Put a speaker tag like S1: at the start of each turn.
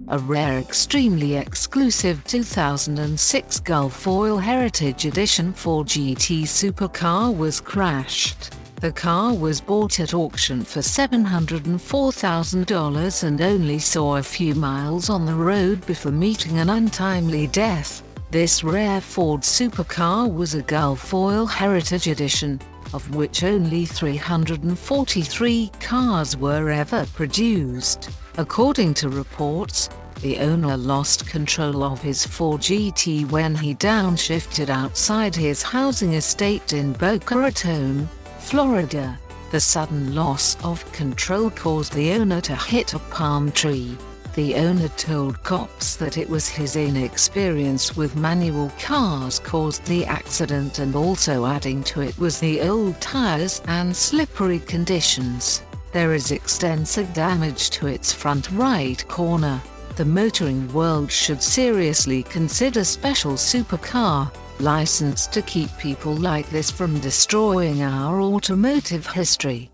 S1: A rare, extremely exclusive 2006 Gulf Oil Heritage Edition Ford GT supercar was crashed. The car was bought at auction for $704,000 and only saw a few miles on the road before meeting an untimely death. This rare Ford supercar was a Gulf Oil Heritage Edition, of which only 343 cars were ever produced. According to reports, the owner lost control of his Ford GT when he downshifted outside his housing estate in Boca Raton, Florida. The sudden loss of control caused the owner to hit a palm tree. The owner told cops that it was his inexperience with manual cars caused the accident, and also adding to it was the old tires and slippery conditions. There is extensive damage to its front right corner. The motoring world should seriously consider special supercar license to keep people like this from destroying our automotive history.